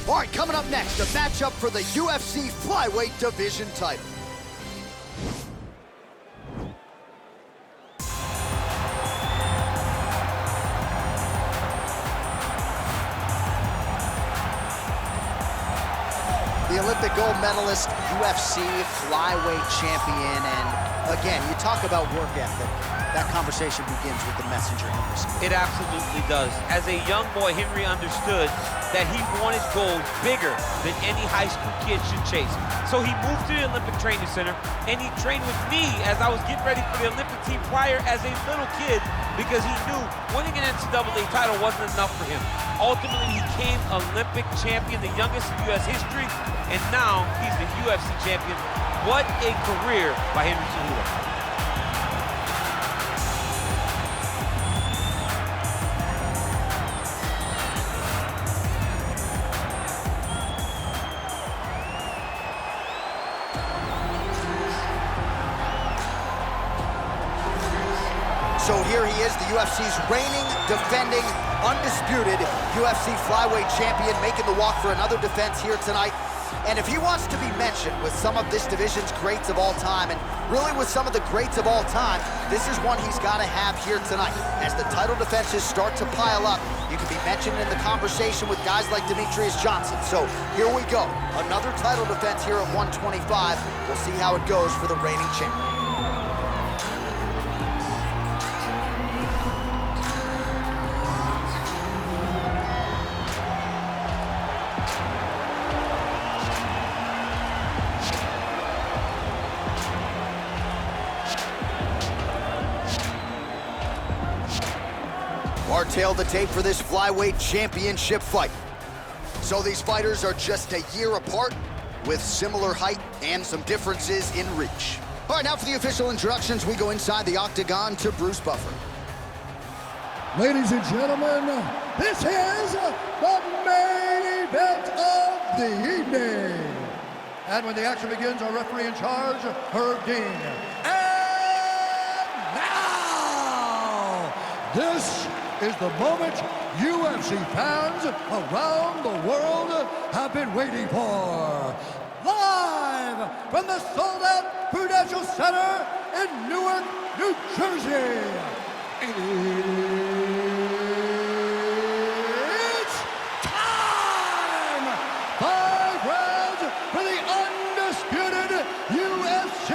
All right, coming up next, a matchup for the UFC flyweight division title. The Olympic gold medalist, UFC flyweight champion, and again, you talk about work ethic. That conversation begins with the messenger, Henry. It absolutely does. As a young boy, Henry understood that he wanted gold bigger than any high school kid should chase. So he moved to the Olympic Training Center, and he trained with me as I was getting ready for the Olympic team prior as a little kid, because he knew winning an NCAA title wasn't enough for him. Ultimately, he became Olympic champion, the youngest in U.S. history, and now he's the UFC champion. What a career by Henry Cejudo. So here he is, the UFC's reigning, defending, undisputed UFC flyweight champion, making the walk for another defense here tonight. And if he wants to be mentioned with some of this division's greats of all time, and really with some of the greats of all time, this is one he's got to have here tonight. As the title defenses start to pile up, you can be mentioned in the conversation with guys like Demetrius Johnson. So here we go, another title defense here at 125. We'll see how it goes for the reigning champion. Tail the tape for this flyweight championship fight. So these fighters are just a year apart with similar height and some differences in reach. All right, now for the official introductions, we go inside the octagon to Bruce Buffer. Ladies and gentlemen, this is the main event of the evening. And when the action begins, our referee in charge, Herb Dean. And now, this is the moment UFC fans around the world have been waiting for. Live from the sold-out Prudential Center in Newark, New Jersey. It's time! 5 rounds for the undisputed UFC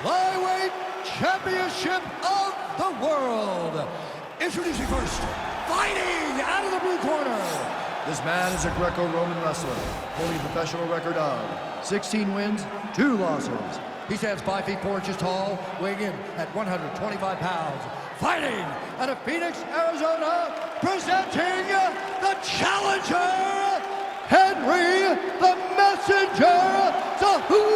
Flyweight Championship of the world. Introducing first, fighting out of the blue corner. This man is a Greco-Roman wrestler, holding a professional record of 16 wins, 2 losses. He stands 5 feet 4 inches tall, weighing in at 125 pounds. Fighting out of Phoenix, Arizona, presenting the challenger, Henry the Messenger Cejudo.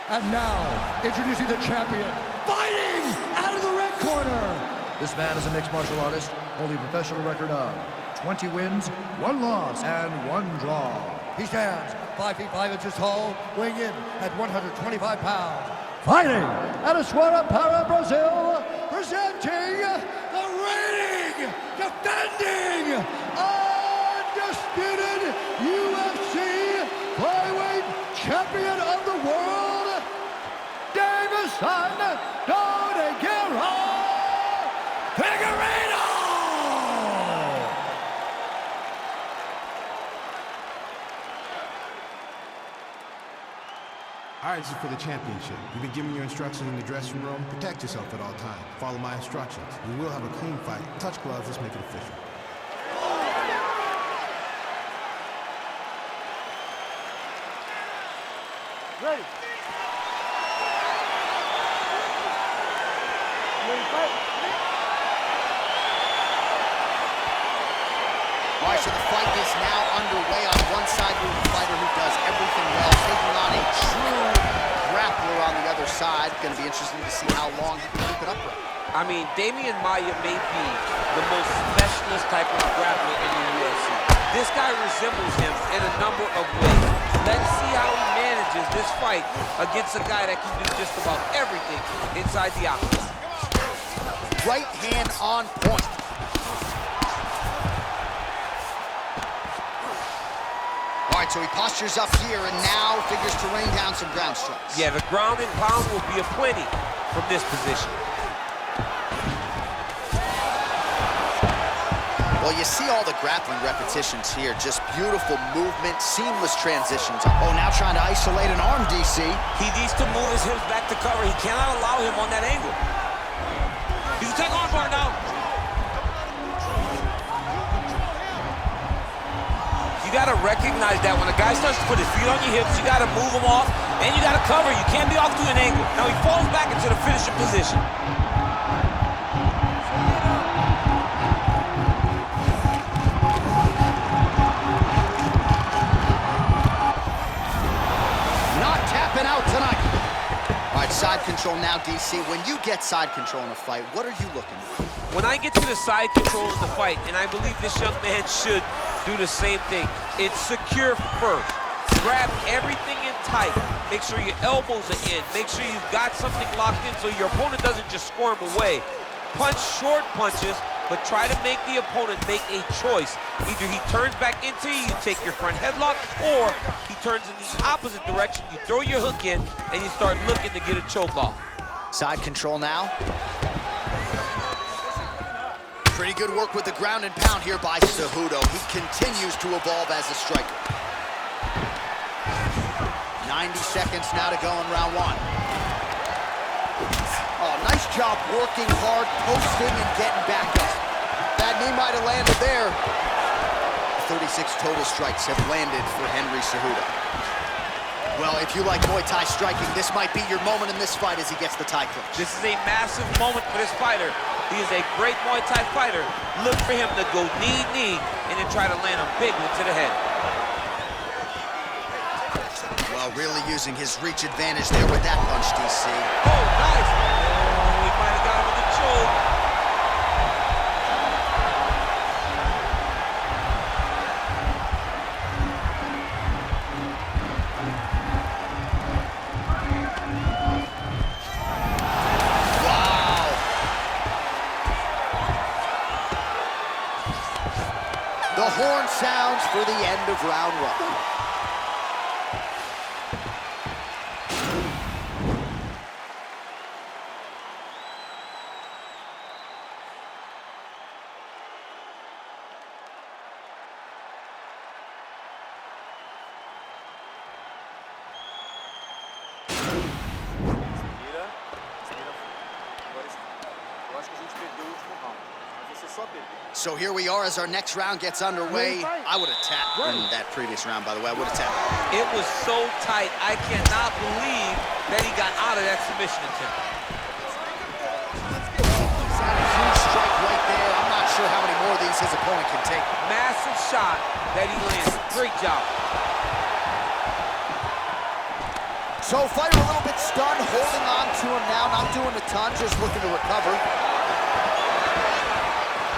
And now, introducing the champion, fighting out of the red corner. This man is a mixed martial artist, holding a professional record of 20 wins, 1 loss, and 1 draw. He stands 5 feet 5 inches tall, weighing in at 125 pounds. Fighting out of Guadalajara, Brazil, presenting the reigning, defending, undisputed UFC flyweight champion of the world, Diabisin Pigeredo! All right, this is for the championship. You've been given your instructions in the dressing room. Protect yourself at all times. Follow my instructions. We will have a clean fight. Touch gloves, let's make it official. Ready. Ready, fight. All right, so the fight is now underway. On one side, we have a fighter who does everything well, taking on a true grappler on the other side. Going to be interesting to see how long he can keep it upright. I mean, Damian Maia may be the most specialist type of grappler in the UFC. This guy resembles him in a number of ways. Let's see how he manages this fight against a guy that can do just about everything inside the octagon. right hand on point. All right, so he postures up here and now figures to rain down some ground strikes. Yeah, the ground and pound will be aplenty from this position. Well, you see all the grappling repetitions here. Just beautiful movement, seamless transitions. Oh, now trying to isolate an arm, DC. He needs to move his hips back to cover. He cannot allow him on that angle. He's a take arm bar now. You got to recognize that when a guy starts to put his feet on your hips, you got to move him off, and you got to cover. You can't be off to an angle. Now he falls back into the finishing position. Out tonight. All right, side control now, DC. When you get side control in a fight, what are you looking for? When I get to the side control in the fight, and I believe this young man should do the same thing, it's secure first. Grab everything in tight. Make sure your elbows are in. Make sure you've got something locked in so your opponent doesn't just squirm away. Punch short punches, but try to make the opponent make a choice. Either he turns back into you, you take your front headlock, or he turns in the opposite direction, you throw your hook in, and you start looking to get a choke off. Side control now. Pretty good work with the ground and pound here by Cejudo. He continues to evolve as a striker. 90 seconds now to go in round one. Oh, nice job working hard, posting, and getting back up. That knee might have landed there. 36 total strikes have landed for Henry Cejudo. Well, if you like Muay Thai striking, this might be your moment in this fight as he gets the Thai clinch. This is a massive moment for this fighter. He is a great Muay Thai fighter. Look for him to go knee, and then try to land a big one to the head. Well, really using his reach advantage there with that punch, DC. Oh, nice. Oh, he might have got him with the choke. Wow. The horn sounds for the end of round one. So here we are as our next round gets underway. I would have tapped in that previous round, by the way. I would have tapped. It was so tight. I cannot believe that he got out of that submission attempt. Huge strike right there. I'm not sure how many more of these his opponent can take. Massive shot that he landed. Great job. So fighter a little bit stunned, holding on to him now, not doing a ton, just looking to recover.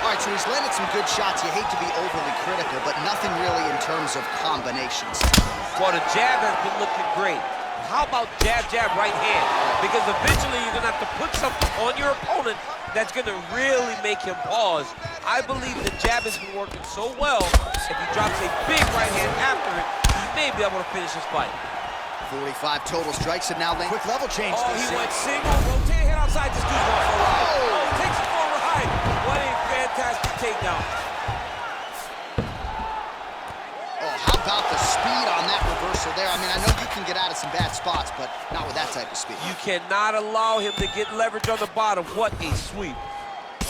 All right, so he's landed some good shots. You hate to be overly critical, but nothing really in terms of combinations. Well, the jab has been looking great. How about jab, jab, right hand? Because eventually you're gonna have to put something on your opponent that's gonna really make him pause. I believe the jab has been working so well, if he drops a big right hand after it, he may be able to finish his fight. 45 total strikes and now landing. Quick level change. Oh, he went single, rotate head outside, this dude's going for a ride. Oh, takes it for a ride. What a fantastic takedown. Oh, how about the speed on that reversal there? I mean, I know you can get out of some bad spots, but not with that type of speed. You cannot allow him to get leverage on the bottom. What a sweep.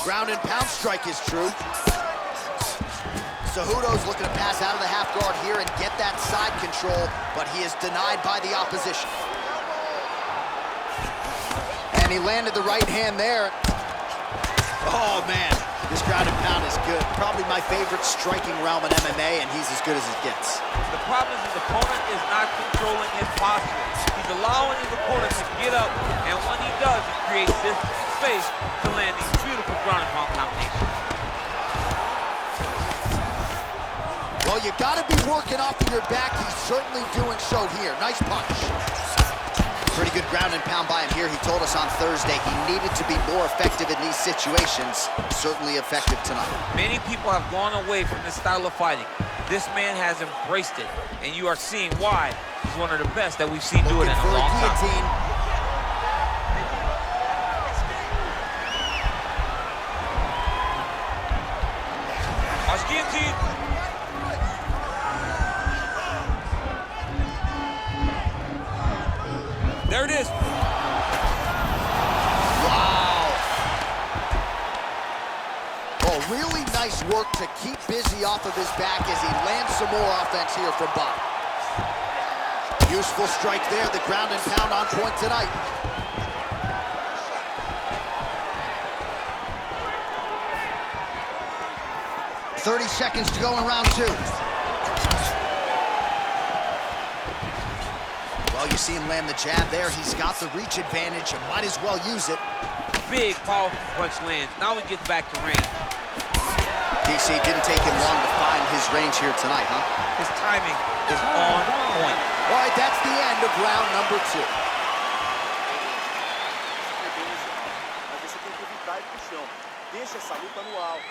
Ground and pound strike is true. Cejudo's looking to pass out of the half guard here and get that side control, but he is denied by the opposition. And he landed the right hand there. Oh, man, this ground and pound is good. Probably my favorite striking realm in MMA, and he's as good as it gets. The problem is his opponent is not controlling his posture. He's allowing his opponent to get up, and when he does, he creates this space to land these beautiful ground and pound combinations. Well, you gotta be working off of your back. He's certainly doing so here. Nice punch. Pretty good ground and pound by him here. He told us on Thursday he needed to be more effective in these situations. Certainly effective tonight. Many people have gone away from this style of fighting. This man has embraced it, and you are seeing why he's one of the best that we've seen do it in a long time. Watch guillotine. There it is. Wow. Oh, really nice work to keep busy off of his back as he lands some more offense here from Bob. Useful strike there. The ground and pound on point tonight. "30 seconds to go in round 2. Well, you see him land the jab there. He's got the reach advantage and might as well use it. Big, powerful punch lands. Now he gets back to range. DC, didn't take him long to find his range here tonight, huh? His timing is on point. All right, that's the end of round number 2. Mas você tem que evitar ele no chão. Deixa essa luta no alto.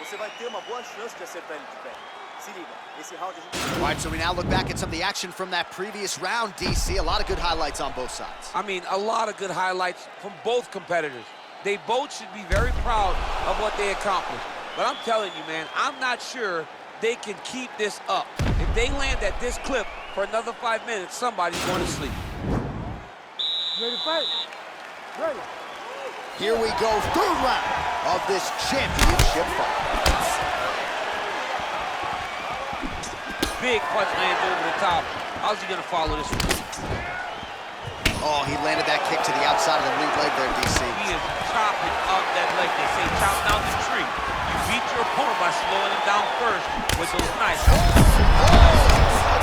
Você vai ter uma boa chance de acertar ele de pé. Se liga, esse round a gente... All right, so we now look back at some of the action from that previous round, DC. A lot of good highlights on both sides. I mean, a lot of good highlights from both competitors. They both should be very proud of what they accomplished. But I'm telling you, man, I'm not sure they can keep this up. If they land at this clip for another 5 minutes, somebody's going to sleep. Ready to fight? Ready. Here we go, 3rd round of this championship fight. Big punch lands over the top. How's he going to follow this one? Oh, he landed that kick to the outside of the lead leg there, DC. He is chopping up that leg. They say chop down the tree. You beat your opponent by slowing him down first with those knives.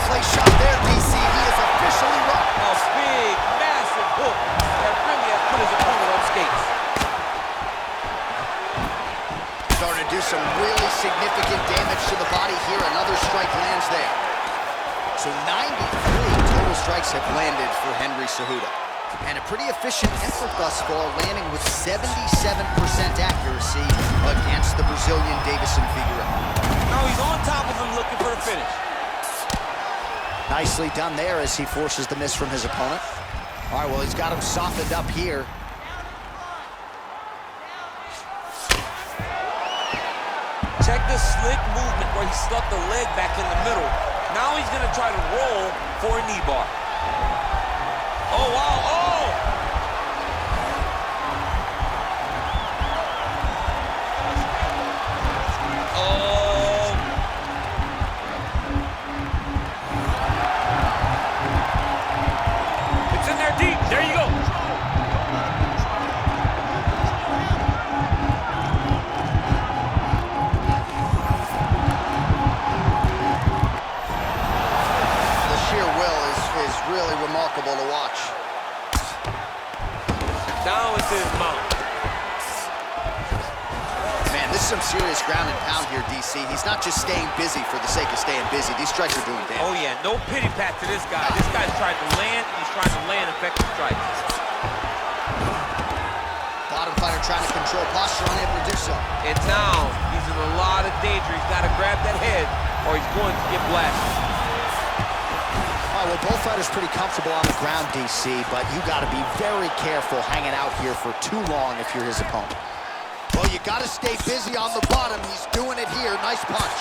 Play shot there, DC. He is officially rocked. A big, massive hook that really has put his opponent on skates. Starting to do some really significant damage to the body here. Another strike lands there. So 93 total strikes have landed for Henry Cejudo. And a pretty efficient effort thus far, landing with 77% accuracy against the Brazilian Diabisin Figueiredo. Now he's on top of him looking for the finish. Nicely done there as he forces the miss from his opponent. All right, well, he's got him softened up here. Check the slick movement where he stuck the leg back in the middle. Now he's gonna try to roll for a knee bar. Oh, wow, oh! It's in there deep, there you go. Really remarkable to watch. Now it's his mount. Man, this is some serious ground and pound here, DC. He's not just staying busy for the sake of staying busy. These strikes are doing damage. Oh, yeah, no pity pat to this guy. This guy's trying to land, and he's trying to land effective strikes. Bottom fighter trying to control posture, unable to do so. And now he's in a lot of danger. He's got to grab that head, or he's going to get blasted. All right, well, both fighters pretty comfortable on the ground, DC, but you got to be very careful hanging out here for too long if you're his opponent. Well, you got to stay busy on the bottom. He's doing it here. Nice punch.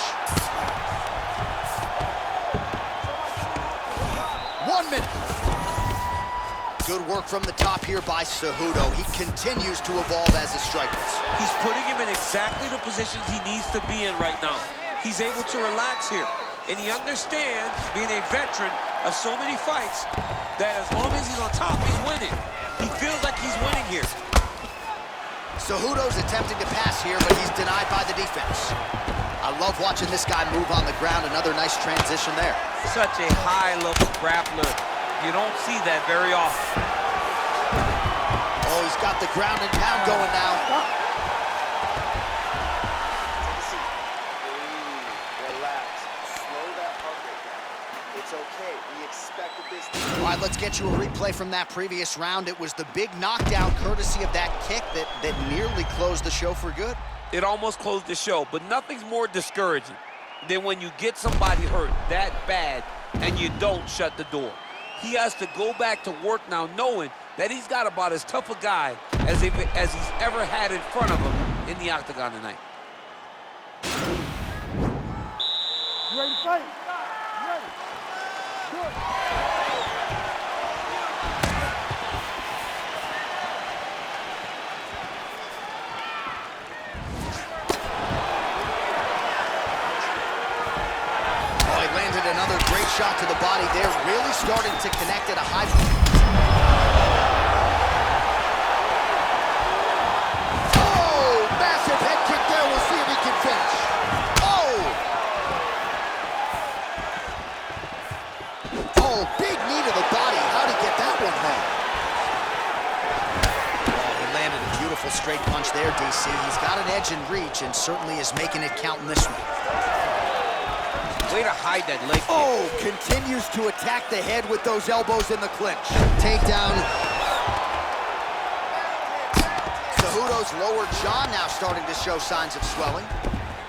1 minute. Good work from the top here by Cejudo. He continues to evolve as a striker. He's putting him in exactly the positions he needs to be in right now. He's able to relax here. And he understands, being a veteran of so many fights, that as long as he's on top, he's winning. He feels like he's winning here. Cejudo's attempting to pass here, but he's denied by the defense. I love watching this guy move on the ground. Another nice transition there. Such a high-level grappler. You don't see that very often. Oh, he's got the ground and pound going now. All right, let's get you a replay from that previous round. It was the big knockdown courtesy of that kick that nearly closed the show for good. It almost closed the show, but nothing's more discouraging than when you get somebody hurt that bad and you don't shut the door. He has to go back to work now knowing that he's got about as tough a guy as he's ever had in front of him in the octagon tonight. You ready to fight? You ready? Good. Oh, he landed another great shot to the body there, really starting to connect at a high. Oh, massive head kick there. We'll see if he can finish. Oh, big knee to the body. How'd he get that one home? Oh, he landed a beautiful straight punch there, DC. He's got an edge in reach and certainly is making it count in this one. Way to hide that leg kick. Oh, continues to attack the head with those elbows in the clinch. Takedown. Cejudo's lower jaw now starting to show signs of swelling.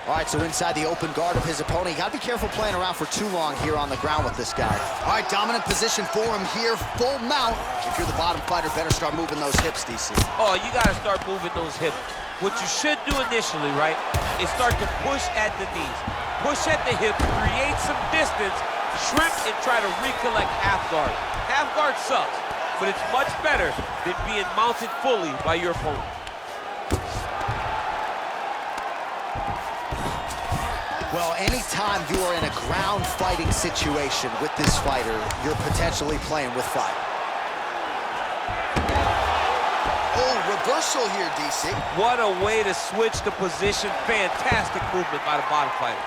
All right, so inside the open guard of his opponent. You gotta be careful playing around for too long here on the ground with this guy. All right, dominant position for him here, full mount. If you're the bottom fighter, better start moving those hips, DC. Oh, you gotta start moving those hips. What you should do initially, right, is start to push at the knees. Push at the hips, create some distance, shrimp, and try to recollect half guard. Half guard sucks, but it's much better than being mounted fully by your opponent. Well, anytime you are in a ground fighting situation with this fighter, you're potentially playing with fire. Oh, reversal here, DC. What a way to switch the position. Fantastic movement by the bottom fighter.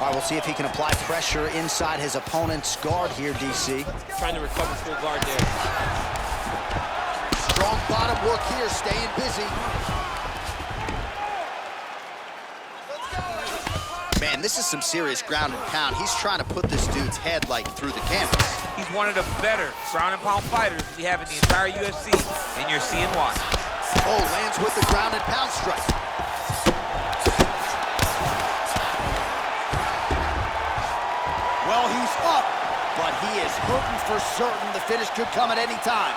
All right, we'll see if he can apply pressure inside his opponent's guard here, DC. Trying to recover full guard there. Strong bottom work here, staying busy. Man, this is some serious ground and pound. He's trying to put this dude's head, like, through the canvas. He's one of the better ground and pound fighters we have in the entire UFC, and you're seeing why. Oh, lands with the ground and pound strike. Well, he's up, but he is hurting for certain. The finish could come at any time.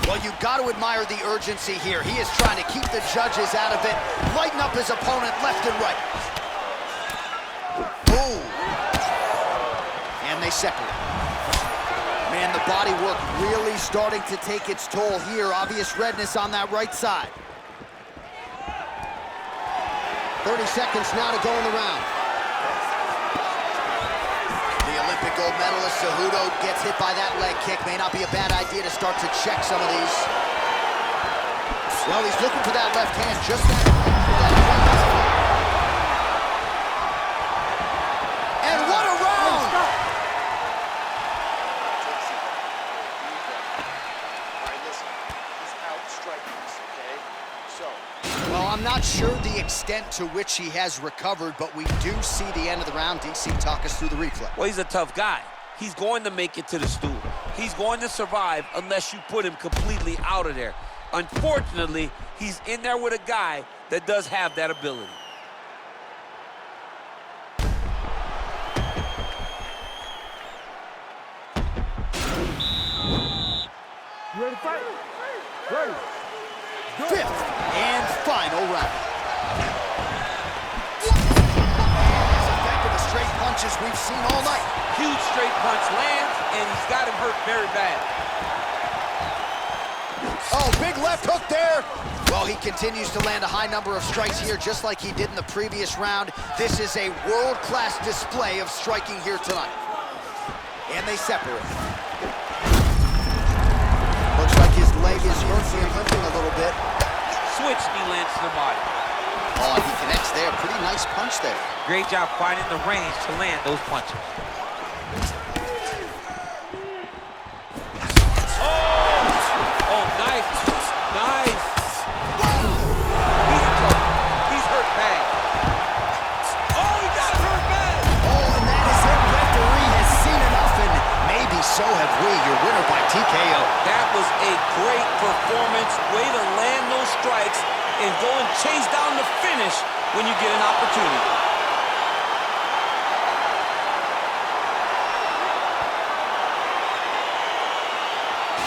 Well, you've got to admire the urgency here. He is trying to keep the judges out of it, lighten up his opponent left and right. Ooh. And they separate. Man, the body work really starting to take its toll here. Obvious redness on that right side. 30 seconds now to go in the round. Olympic gold medalist Cejudo gets hit by that leg kick. May not be a bad idea to start to check some of these. Well, he's looking for that left hand, just that. And what a round! All right, listen. He's out striking us, okay? So. Well, I'm not sure the extent to which he has recovered, but we do see the end of the round. DC, talk us through the replay. Well, he's a tough guy. He's going to make it to the stool. He's going to survive unless you put him completely out of there. Unfortunately, he's in there with a guy that does have that ability. You ready to fight? Ready. Good. Fifth and final round. As effective as straight punches we've seen all night. Huge straight punch lands, and he's got him hurt very bad. Oh, big left hook there. Well, he continues to land a high number of strikes here, just like he did in the previous round. This is a world-class display of striking here tonight. And they separate. Looks like his leg is hurting and limping a little bit. Switch knee lands to the body. Oh, he connects there. Pretty nice punch there. Great job finding the range to land those punches. Oh, nice. Nice. He's in trouble. He's hurt bad. Oh, he got hurt bad. Oh, and that is it. Referee has seen enough best way to land those strikes and go and chase down the finish when you get an opportunity.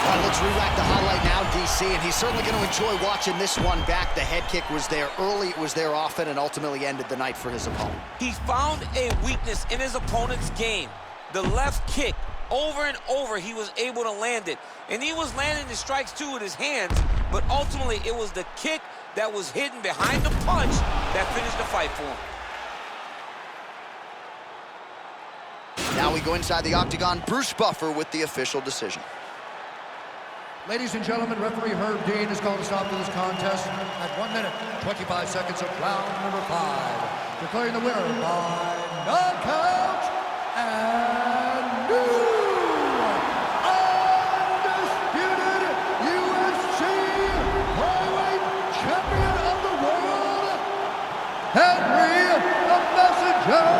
All right, let's re-rack the highlight now, DC, and he's certainly going to enjoy watching this one back. The head kick was there early, it was there often, and ultimately ended the night for his opponent. He found a weakness in his opponent's game. The left kick, over and over, he was able to land it. And he was landing the strikes, too, with his hands, but ultimately it was the kick that was hidden behind the punch that finished the fight for him. Now we go inside the octagon. Bruce Buffer with the official decision. Ladies and gentlemen, referee Herb Dean has called a stop to this contest at 1 minute, 25 seconds of round number 5. Declaring the winner by knockout and new undisputed UFC flyweight champion of the world, Henry the Messenger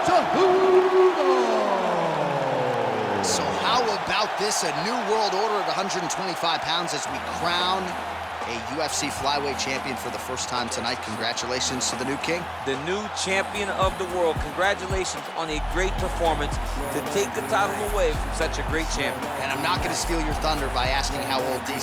Cejudo. So how about this, a new world order at 125 pounds as we crown a UFC flyweight champion for the first time tonight. Congratulations to the new king. The new champion of the world. Congratulations on a great performance to take the title away from such a great champion. And I'm not going to steal your thunder by asking how old DC